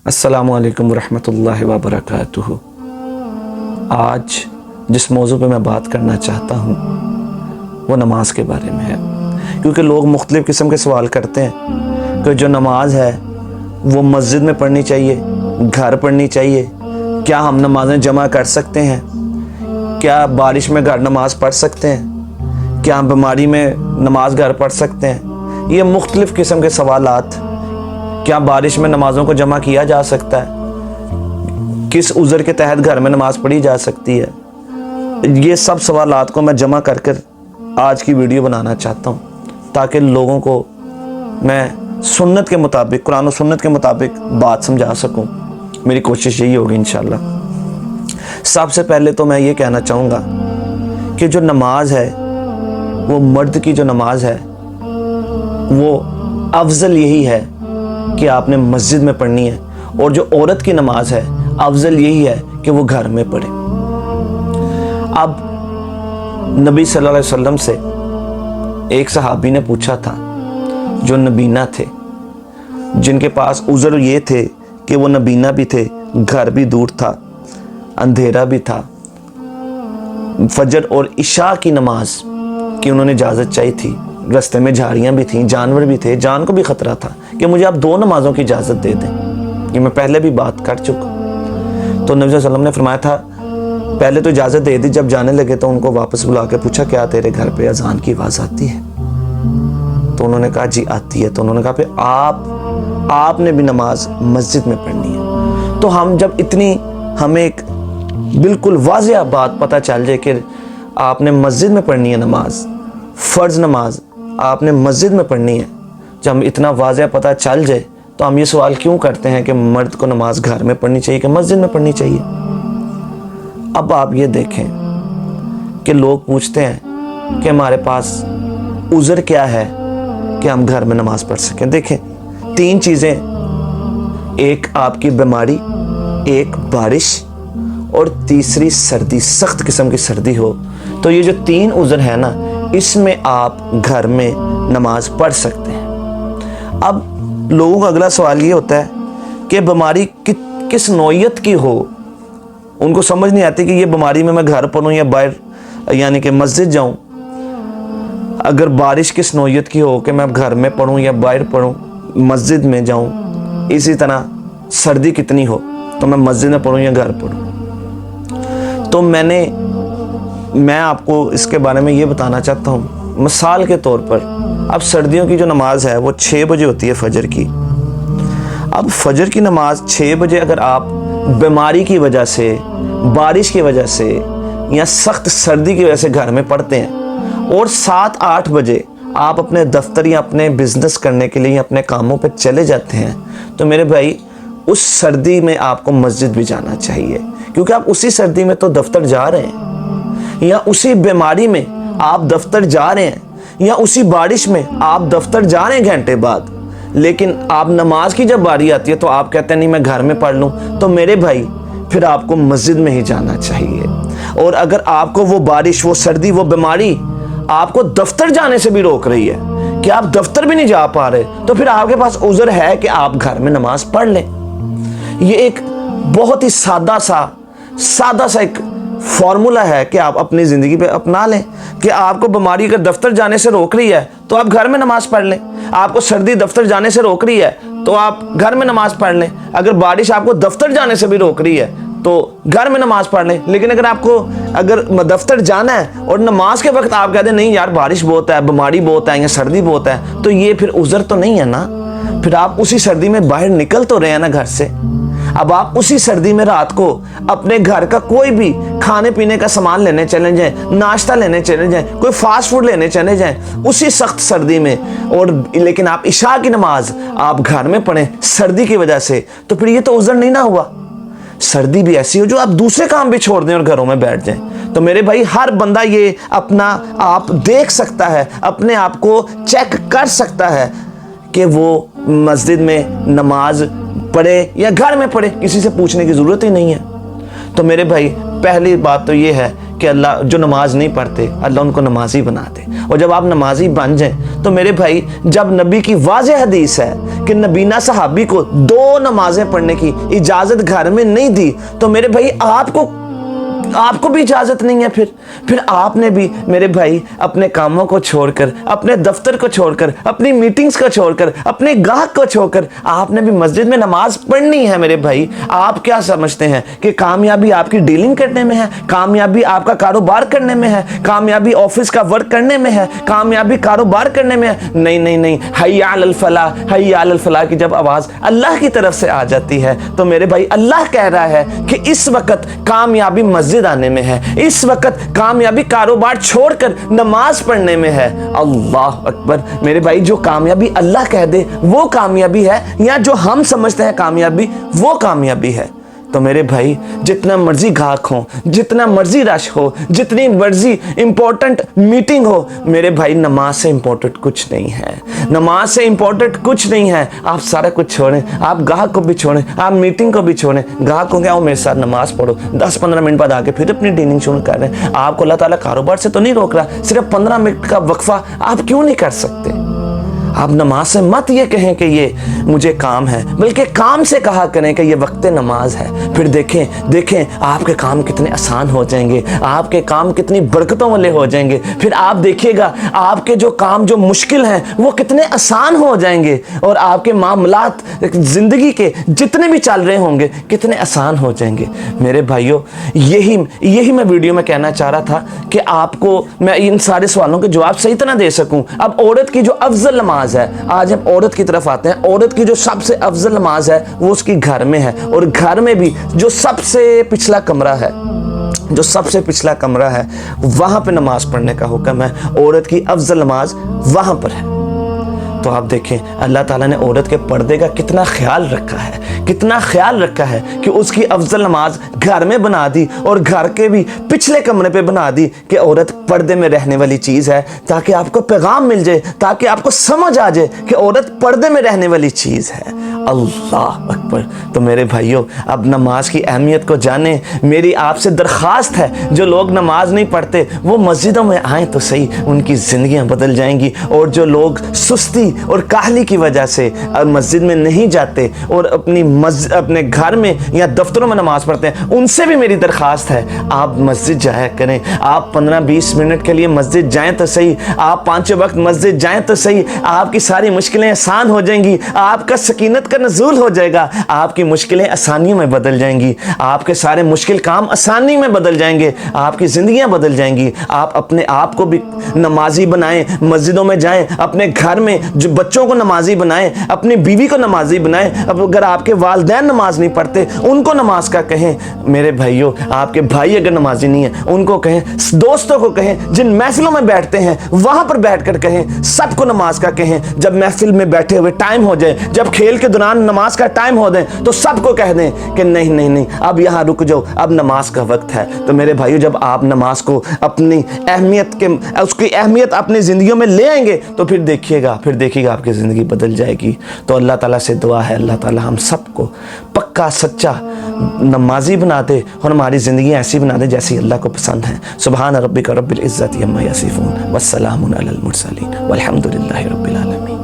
अस्सलामु अलैकुम वरहमतुल्लाहि वबरकातुहू। आज जिस मौजू पे मैं बात करना चाहता हूँ वो नमाज के बारे में है, क्योंकि लोग मुख्तलिफ़ किस्म के सवाल करते हैं कि जो नमाज है वो मस्जिद में पढ़नी चाहिए, घर पढ़नी चाहिए, क्या हम नमाज़ें जमा कर सकते हैं, क्या बारिश में घर नमाज पढ़ सकते हैं, क्या हम बीमारी में नमाज घर पढ़ सकते हैं। ये मुख्तलिफ़ किस्म के सवालात, क्या बारिश में नमाज़ों को जमा किया जा सकता है, किस उज़र के तहत घर में नमाज पढ़ी जा सकती है, ये सब सवालात को मैं जमा कर कर आज की वीडियो बनाना चाहता हूँ ताकि लोगों को मैं सुन्नत के मुताबिक, कुरान और सुन्नत के मुताबिक बात समझा सकूँ। मेरी कोशिश यही होगी इंशाअल्लाह। सबसे पहले तो मैं ये कहना चाहूँगा कि जो नमाज है वो मर्द की जो नमाज है वो अफजल यही है कि आपने मस्जिद में पढ़नी है, और जो औरत की नमाज है अफजल यही है कि वो घर में पढ़े। अब नबी सल्लल्लाहु अलैहि वसल्लम से एक सहाबी ने पूछा था जो नबीना थे, जिनके पास उज़र ये थे कि वो नबीना भी थे, घर भी दूर था, अंधेरा भी था, फजर और इशा की नमाज की उन्होंने इजाज़त चाहिए थी, रास्ते में झाड़ियाँ भी थीं, जानवर भी थे, जान को भी ख़तरा था कि मुझे आप दो नमाज़ों की इजाज़त दे दें। ये मैं पहले भी बात कर चुका। तो नबी सल्लल्लाहु अलैहि वसल्लम ने फरमाया था पहले तो इजाज़त दे दी, जब जाने लगे तो उनको वापस बुला के पूछा क्या तेरे घर पे अजान की आवाज़ आती है? तो उन्होंने कहा जी आती है। तो उन्होंने कहा फिर आपने भी नमाज मस्जिद में पढ़नी है। तो हम जब इतनी हमें एक बिल्कुल वाज़िया बात पता चल जाए कि आपने मस्जिद में पढ़नी है नमाज, फ़र्ज़ नमाज आपने मस्जिद में पढ़नी है, जब हम इतना वाज़िया पता चल जाए तो हम ये सवाल क्यों करते हैं कि मर्द को नमाज घर में पढ़नी चाहिए कि मस्जिद में पढ़नी चाहिए। अब आप ये देखें कि लोग पूछते हैं कि हमारे पास उज़र क्या है कि हम घर में नमाज पढ़ सकें। देखें तीन चीज़ें, एक आपकी बीमारी, एक बारिश और तीसरी सर्दी, सख्त किस्म की सर्दी हो। तो ये जो तीन उज़र है ना, इसमें आप घर में नमाज पढ़ सकते हैं। अब लोगों का अगला सवाल ये होता है कि बीमारी किस नौइयत की हो, उनको समझ नहीं आती कि ये बीमारी में मैं घर पढ़ूँ या बाहर यानी कि मस्जिद जाऊँ। अगर बारिश किस नौइयत की हो कि मैं घर में पढ़ूँ या बाहर पढ़ूँ, मस्जिद में जाऊँ। इसी तरह सर्दी कितनी हो तो मैं मस्जिद में पढ़ूँ या घर पढ़ूँ। तो मैं आपको इसके बारे में ये बताना चाहता हूँ मिसाल के तौर पर। अब सर्दियों की जो नमाज है वो 6 बजे होती है फजर की। अब फजर की नमाज 6 बजे अगर आप बीमारी की वजह से, बारिश की वजह से या सख्त सर्दी की वजह से घर में पढ़ते हैं और 7-8 बजे आप अपने दफ्तर या अपने बिजनेस करने के लिए या अपने कामों पर चले जाते हैं, तो मेरे भाई उस सर्दी में आपको मस्जिद भी जाना चाहिए, क्योंकि आप उसी सर्दी में तो दफ्तर जा रहे हैं, या उसी बीमारी में आप दफ्तर जा रहे हैं, या उसी बारिश में आप दफ्तर जा रहे हैं घंटे बाद, लेकिन आप नमाज की जब बारी आती है तो आप कहते हैं नहीं मैं घर में पढ़ लूँ। तो मेरे भाई फिर आपको मस्जिद में ही जाना चाहिए। और अगर आपको वो बारिश, वो सर्दी, वो बीमारी आपको दफ्तर जाने से भी रोक रही है कि आप दफ्तर भी नहीं जा पा रहे, तो फिर आपके पास उज़र है कि आप घर में नमाज पढ़ लें। ये एक बहुत ही सादा सा एक फॉर्मूला है कि आप अपनी ज़िंदगी पे अपना लें कि आपको बीमारी अगर दफ्तर जाने से रोक रही है तो आप घर में नमाज पढ़ लें, आपको सर्दी दफ्तर जाने से रोक रही है तो आप घर में नमाज पढ़ लें, अगर बारिश आपको दफ्तर जाने से भी रोक रही है तो घर में नमाज पढ़ लें। लेकिन अगर दफ्तर जाना है और नमाज के वक्त आप कहते हैं नहीं यार बारिश बहुत है, बीमारी बहुत है या सर्दी बहुत है, तो ये फिर उज़र तो नहीं है ना। फिर आप उसी सर्दी में बाहर निकल तो रहे हैं ना घर से। अब आप उसी सर्दी में रात को अपने घर का कोई भी खाने पीने का सामान लेने चले जाएं, नाश्ता लेने चले जाएं, कोई फास्ट फूड लेने चले जाएं उसी सख्त सर्दी में, और लेकिन आप इशा की नमाज आप घर में पढ़ें सर्दी की वजह से, तो फिर ये तो उज़र नहीं ना हुआ। सर्दी भी ऐसी हो जो आप दूसरे काम भी छोड़ दें और घरों में बैठ जाएं। तो मेरे भाई हर बंदा ये अपना आप देख सकता है, अपने आप को चेक कर सकता है कि वो मस्जिद में नमाज पढ़े या घर में पढ़े, किसी से पूछने की ज़रूरत ही नहीं है। तो मेरे भाई पहली बात तो ये है کہ अल्लाह जो नमाज नहीं पढ़ते अल्लाह उनको नमाजी बना दे। और जब आप नमाजी बन जाएं तो मेरे भाई, जब नबी की वाज़ेह हदीस है कि नबीना सहाबी को 2 नमाजें पढ़ने की इजाज़त घर में नहीं दी, तो मेरे भाई आपको भी इजाज़त नहीं है। फिर आपने भी मेरे भाई अपने कामों को छोड़कर, अपने दफ्तर को छोड़कर, अपनी मीटिंग्स को छोड़कर, अपने गाहक को छोड़कर आपने भी मस्जिद में नमाज पढ़नी है। मेरे भाई, आप क्या समझते हैं कि कामयाबी आपकी डीलिंग करने में है, कामयाबी आपका कारोबार करने में है, कामयाबी ऑफिस का वर्क करने में है, कामयाबी कारोबार करने में है? नहीं नहीं नहीं, हय्या अलल फलाह, हय्या अलल फलाह की जब आवाज़ अल्लाह की तरफ से आ जाती है तो मेरे भाई अल्लाह कह रहा है कि इस वक्त कामयाबी मस्जिद आने में है, इस वक्त कामयाबी कारोबार छोड़कर नमाज पढ़ने में है। अल्लाह अकबर। मेरे भाई, जो कामयाबी अल्लाह कह दे वो कामयाबी है, या जो हम समझते हैं कामयाबी वो कामयाबी है? तो मेरे भाई, जितना मर्जी गाहक हो, जितना मर्जी रश हो, जितनी मर्जी इंपॉर्टेंट मीटिंग हो, मेरे भाई नमाज से इंपॉर्टेंट कुछ नहीं है। नमाज से इंपॉर्टेंट कुछ नहीं है। आप सारा कुछ छोड़ें, आप गाहक को भी छोड़ें, आप मीटिंग को भी छोड़ें। गाहक को क्या, आओ मेरे साथ नमाज पढ़ो, 10-15 मिनट बाद आके फिर अपनी डीलिंग शुरू कर रहे हैं। आपको अल्लाह ताला कारोबार से तो नहीं रोक रहा, सिर्फ 15 मिनट का वक्फा आप क्यों नहीं कर सकते? आप नमाज से मत ये कहें कि ये मुझे काम है, बल्कि काम से कहा करें कि ये वक्त नमाज है। फिर देखें आपके काम कितने आसान हो जाएंगे, आपके काम कितनी बरकतों वाले हो जाएंगे। फिर आप देखिएगा आपके जो काम जो मुश्किल हैं वो कितने आसान हो जाएंगे, और आपके मामलात ज़िंदगी के जितने भी चल रहे होंगे कितने आसान हो जाएंगे। मेरे भाइयों, यही मैं वीडियो में कहना चाह रहा था कि आपको मैं इन सारे सवालों के जवाब सही तरह दे सकूं। अब औरत की जो अफजल नमाज है, आज हम औरत की तरफ आते हैं। औरत की जो सबसे अफजल नमाज है वो उसकी घर में है, और घर में भी जो सबसे पिछला कमरा है, जो सबसे पिछला कमरा है वहां पे नमाज पढ़ने का हुक्म है। औरत की अफजल नमाज वहां पर है। तो आप देखें अल्लाह ताला ने औरत के पर्दे का कितना ख्याल रखा है, कितना ख्याल रखा है कि उसकी अफजल नमाज घर में बना दी, और घर के भी पिछले कमरे पे बना दी कि औरत पर्दे में रहने वाली चीज़ है, ताकि आपको पैगाम मिल जाए, ताकि आपको समझ आ जाए कि औरत पर्दे में रहने वाली चीज़ है। अल्लाह अकबर। तो मेरे भाइयों, अब नमाज की अहमियत को जाने। मेरी आपसे दरख्वास्त है, जो लोग नमाज नहीं पढ़ते वो मस्जिदों में आएँ तो सही, उनकी ज़िंदगियाँ बदल जाएंगी। और जो लोग सुस्ती और काहली की वजह से मस्जिद में नहीं जाते और अपने घर में या दफ्तरों में नमाज पढ़ते हैं, उनसे भी मेरी दरख्वास्त है आप मस्जिद जाया करें। आप 15-20 मिनट के लिए मस्जिद जाएं तो सही, आप 5 वक्त मस्जिद जाएं तो सही। आपकी सारी मुश्किलें आसान हो जाएंगी, आपका सकीनत का नज़ूल हो जाएगा, आपकी मुश्किलें आसानियों में बदल जाएंगी, आपके सारे मुश्किल काम आसानी में बदल जाएंगे, आपकी ज़िंदगियाँ बदल जाएंगी। आप अपने आप को भी नमाजी बनाएं, मस्जिदों में जाएं, अपने घर में जो बच्चों को नमाजी बनाएं, अपनी बीवी को नमाजी बनाएं। अब अगर आपके वालिदैन नमाज नहीं पढ़ते उनको नमाज का कहें। मेरे भाइयों, आपके भाई अगर नमाजी नहीं है उनको कहें, दोस्तों को कहें, जिन महफिलों में बैठते हैं वहां पर बैठकर कहें, सबको नमाज का कहें। जब महफिल में बैठे हुए टाइम हो जाए, जब खेल के दौरान नमाज का टाइम हो जाए तो सबको कह दें कि नहीं नहीं नहीं, अब यहाँ रुक जाओ, अब नमाज का वक्त है। तो मेरे भाइयों, जब आप नमाज को अपनी उसकी अहमियत अपनी जिंदगियों में ले आएंगे तो फिर देखिएगा आपकी ज़िंदगी बदल जाएगी। तो अल्लाह ताला से दुआ है, अल्लाह ताला हम सबको पक्का सच्चा नमाजी बना दे और हमारी ज़िंदगी ऐसी बना दे जैसी अल्लाह को पसंद है। सुभान रब्बिका रब्बिल इज़्ज़ति अम्मा यसिफून वस्सलामुन अलल मुरसलीन वल्हम्दुलिल्लाहि रब्बिल आलमीन।